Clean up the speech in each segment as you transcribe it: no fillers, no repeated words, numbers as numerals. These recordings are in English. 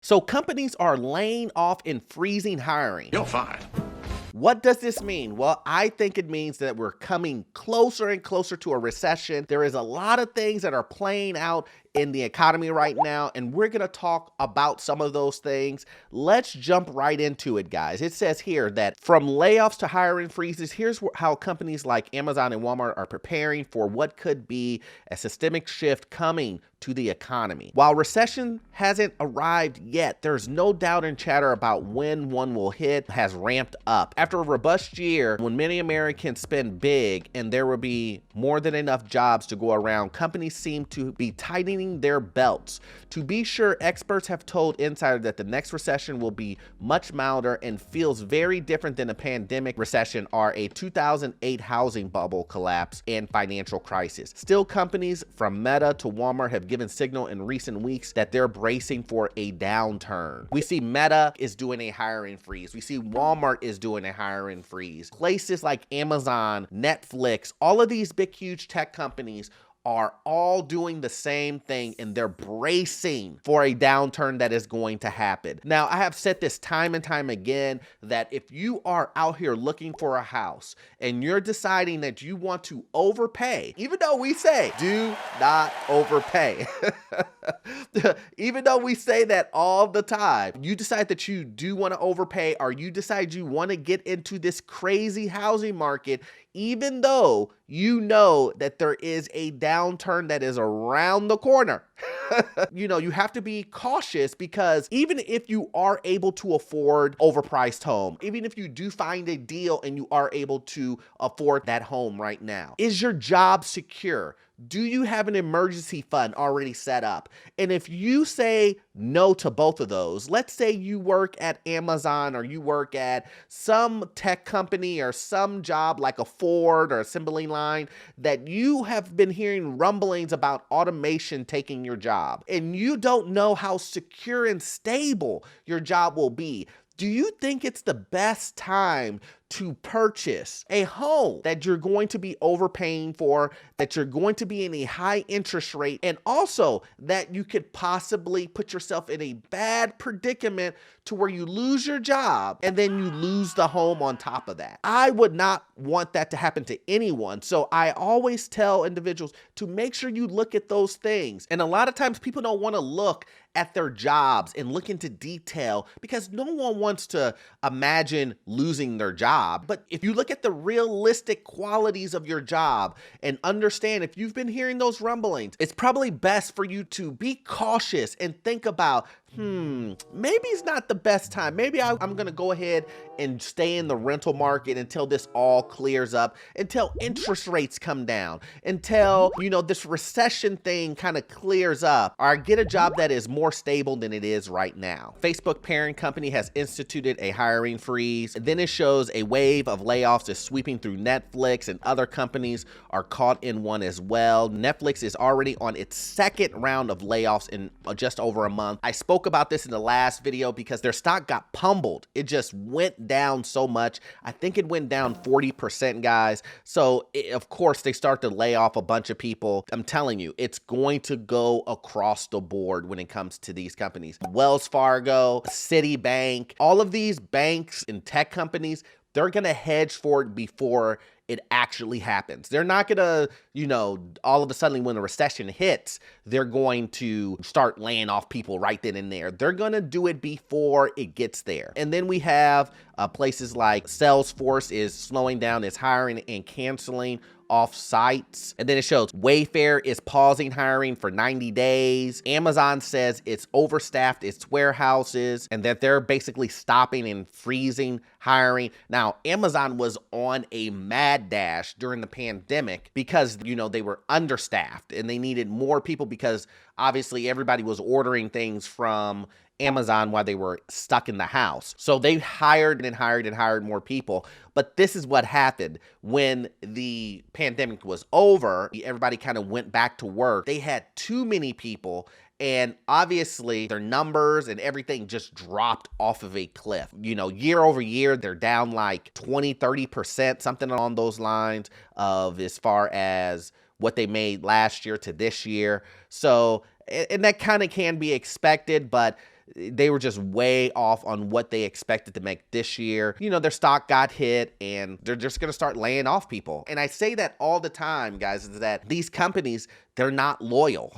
So companies are laying off and freezing hiring. You're fine. What does this mean? Well, I think it means that we're coming closer and closer to a recession. There is a lot of things that are playing out in the economy right now, and we're going to talk about some of those things. Let's jump right into it, guys. It says here that from layoffs to hiring freezes, here's how companies like Amazon and Walmart are preparing for what could be a systemic shift coming to the economy. While recession hasn't arrived yet, there's no doubt and chatter about when one will hit has ramped up. After a robust year, when many Americans spend big and there will be more than enough jobs to go around, companies seem to be tightening their belts. To be sure, experts have told Insider that the next recession will be much milder and feels very different than a pandemic recession or a 2008 housing bubble collapse and financial crisis. Still, companies from Meta to Walmart have given signal in recent weeks that they're bracing for a downturn. We see Meta is doing a hiring freeze. We see Walmart is doing a hiring freeze. Places like Amazon, Netflix, all of these big, huge tech companies are all doing the same thing, and they're bracing for a downturn that is going to happen. Now, I have said this time and time again that if you are out here looking for a house and you're deciding that you want to overpay, even though we say do not overpay, even though we say that all the time, you decide that you do want to overpay, or you decide you want to get into this crazy housing market, even though you know that there is a downturn that is around the corner. You have to be cautious, because even if you are able to afford overpriced home, even if you do find a deal and you are able to afford that home right now, is your job secure? Do you have an emergency fund already set up? And if you say no to both of those, let's say you work at Amazon or you work at some tech company or some job like a Ford or assembly line that you have been hearing rumblings about automation taking your job, and you don't know how secure and stable your job will be. Do you think it's the best time to purchase a home that you're going to be overpaying for, that you're going to be in a high interest rate, and also that you could possibly put yourself in a bad predicament to where you lose your job and then you lose the home on top of that? I would not want that to happen to anyone. So I always tell individuals to make sure you look at those things. And a lot of times people don't want to look at their jobs and look into detail because no one wants to imagine losing their job. But if you look at the realistic qualities of your job and understand, if you've been hearing those rumblings, it's probably best for you to be cautious and think about, maybe it's not the best time. Maybe I'm going to go ahead and stay in the rental market until this all clears up, until interest rates come down, until, this recession thing kind of clears up, or get a job that is more stable than it is right now. Facebook parent company has instituted a hiring freeze. And then it shows a wave of layoffs is sweeping through Netflix, and other companies are caught in one as well. Netflix is already on its second round of layoffs in just over a month. I spoke about this in the last video because their stock got pummeled. It just went down so much. I think it went down 40%, guys. So of course they start to lay off a bunch of people. I'm telling you, it's going to go across the board when it comes to these companies. Wells Fargo, Citibank, all of these banks and tech companies, they're going to hedge for it before it actually happens. They're not gonna, all of a sudden when a recession hits, they're going to start laying off people right then and there. They're gonna do it before it gets there. And then we have places like Salesforce is slowing down its hiring and canceling off sites. And then it shows Wayfair is pausing hiring for 90 days. Amazon says it's overstaffed its warehouses and that they're basically stopping and freezing hiring. Now, Amazon was on a mad dash during the pandemic because, they were understaffed and they needed more people because obviously everybody was ordering things from Amazon while they were stuck in the house. So they hired and hired and hired more people. But this is what happened when the pandemic was over. Everybody kind of went back to work. They had too many people, and obviously their numbers and everything just dropped off of a cliff. Year over year, they're down like 20, 30%, something along those lines of as far as what they made last year to this year. So, and that kind of can be expected, but they were just way off on what they expected to make this year. You know, their stock got hit and they're just going to start laying off people. And I say that all the time, guys, is that these companies, they're not loyal.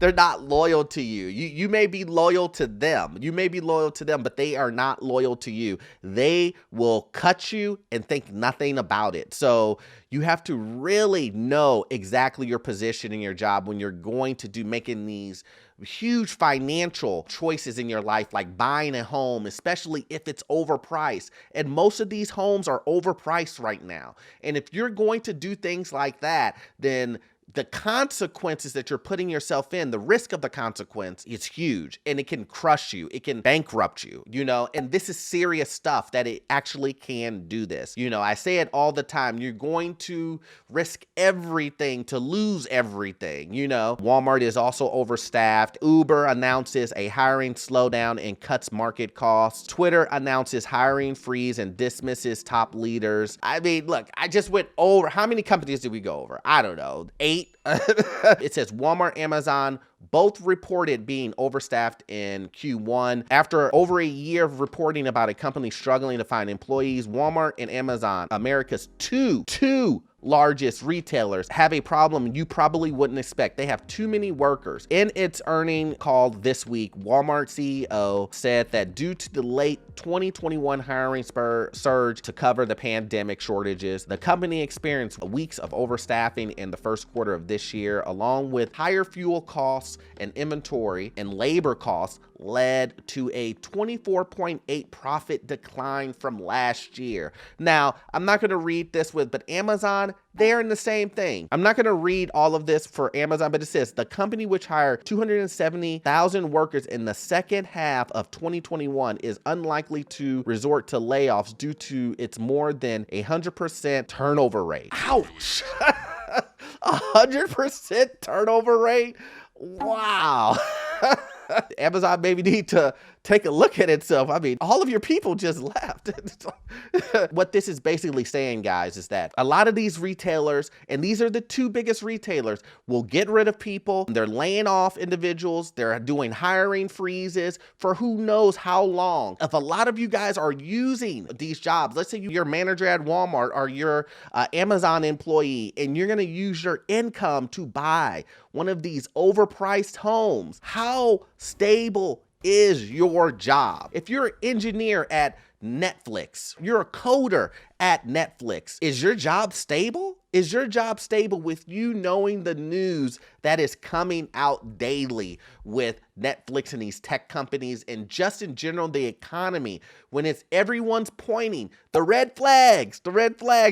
They're not loyal to you. You may be loyal to them. You may be loyal to them, but they are not loyal to you. They will cut you and think nothing about it. So you have to really know exactly your position in your job when you're going to do making these huge financial choices in your life, like buying a home, especially if it's overpriced. And most of these homes are overpriced right now. And if you're going to do things like that, then the consequences that you're putting yourself in, the risk of the consequence is huge, and it can crush you. It can bankrupt you, you know, and this is serious stuff that it actually can do this. You know, I say it all the time. You're going to risk everything to lose everything. You know, Walmart is also overstaffed. Uber announces a hiring slowdown and cuts market costs. Twitter announces hiring freeze and dismisses top leaders. I mean, look, I just went over, how many companies did we go over? I don't know, 8. It says Walmart, Amazon, both reported being overstaffed in Q1. After over a year of reporting about a company struggling to find employees, Walmart and Amazon, America's two largest retailers, have a problem you probably wouldn't expect. They have too many workers. In its earnings call this week, Walmart CEO said that due to the late 2021 hiring surge to cover the pandemic shortages, the company experienced weeks of overstaffing in the first quarter of this year, along with higher fuel costs and inventory and labor costs led to a 24.8 profit decline from last year. Now, I'm not going to read this but Amazon, they're in the same thing. I'm not going to read all of this for Amazon, but it says the company, which hired 270,000 workers in the second half of 2021, is unlikely to resort to layoffs due to its more than 100% turnover rate. Ouch! 100% turnover rate? Wow. Amazon maybe need to take a look at itself. I mean, all of your people just left. What this is basically saying, guys, is that a lot of these retailers, and these are the two biggest retailers, will get rid of people. They're laying off individuals. They're doing hiring freezes for who knows how long. If a lot of you guys are using these jobs, let's say you're a manager at Walmart or you're an Amazon employee, and you're going to use your income to buy one of these overpriced homes, how stable is your job? If you're an engineer at Netflix, you're a coder at Netflix, is your job stable? Is your job stable with you knowing the news that is coming out daily with Netflix and these tech companies and just in general the economy, when it's everyone's pointing the red flags,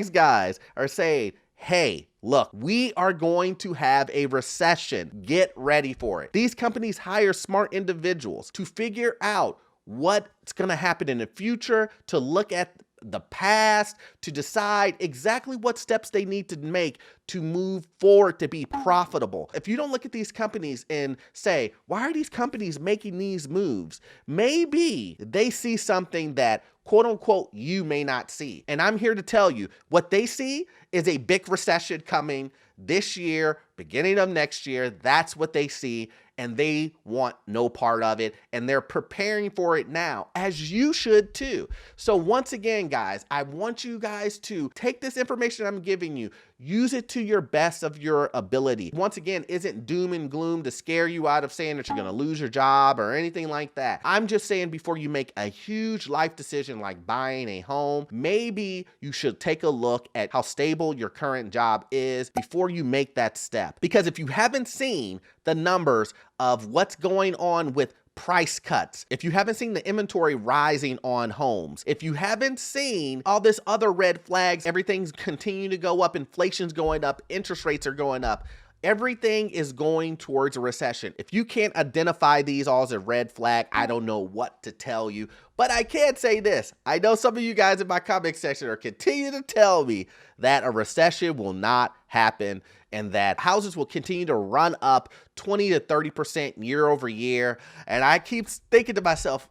guys, are saying, hey, look, we are going to have a recession. Get ready for it. These companies hire smart individuals to figure out what's going to happen in the future, to look at the past, to decide exactly what steps they need to make to move forward to be profitable. If you don't look at these companies and say, why are these companies making these moves? Maybe they see something that, quote unquote, you may not see. And I'm here to tell you, what they see is a big recession coming this year, beginning of next year. That's what they see, and they want no part of it, and they're preparing for it now, as you should too. So once again, guys, I want you guys to take this information I'm giving you, use it to your best of your ability. Once again, isn't doom and gloom to scare you out of saying that you're gonna lose your job or anything like that. I'm just saying, before you make a huge life decision like buying a home, maybe you should take a look at how stable your current job is before you make that step. Because if you haven't seen the numbers of what's going on with price cuts, if you haven't seen the inventory rising on homes, if you haven't seen all this other red flags, everything's continuing to go up, inflation's going up, interest rates are going up, everything is going towards a recession. If you can't identify these all as a red flag, I don't know what to tell you. But I can say this. I know some of you guys in my comment section are continuing to tell me that a recession will not happen and that houses will continue to run up 20 to 30% year over year. And I keep thinking to myself,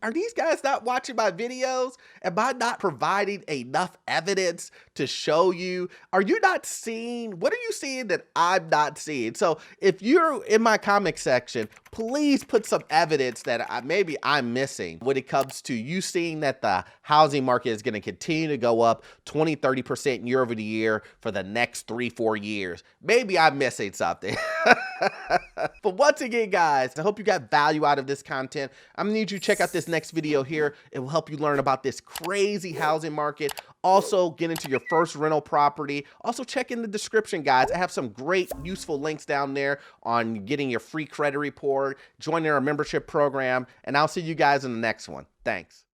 are these guys not watching my videos? Am I not providing enough evidence to show you? Are you not seeing? What are you seeing that I'm not seeing? So if you're in my comment section, please put some evidence that maybe I'm missing when it comes to you seeing that the housing market is going to continue to go up 20, 30% year over the year for the next 3-4 years. Maybe I'm missing something. But once again, guys, I hope you got value out of this content. I'm gonna need you to check out this next video here. It will help you learn about this crazy housing market. Also, get into your first rental property. Also, check in the description, guys. I have some great, useful links down there on getting your free credit report, joining our membership program, and I'll see you guys in the next one. Thanks.